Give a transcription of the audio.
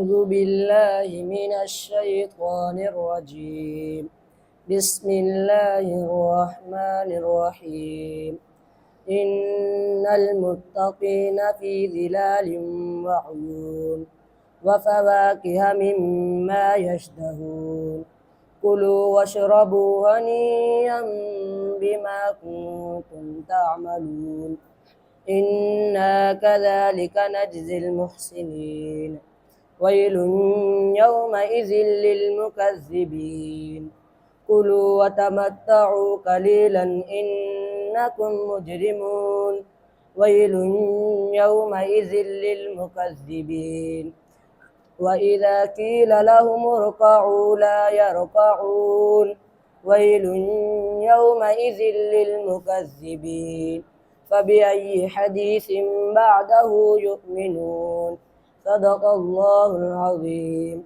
أعوذ بالله من الشيطان الرجيم. بسم الله الرحمن الرحيم. إن المتقين في ظلال وعيون وفواكه مما يشتهون. كلوا واشربوا هنيئا بما كنتم تعملون. إنا كذلك نجزي المحسنين. ويل يومئذ للمكذبين. كلوا وتمتعوا قليلا إنكم مجرمون. ويل يومئذ للمكذبين. وإذا قيل لهم اركعوا لا يركعون. ويل يومئذ للمكذبين. فبأي حديث بعده يؤمنون. صدق الله العظيم.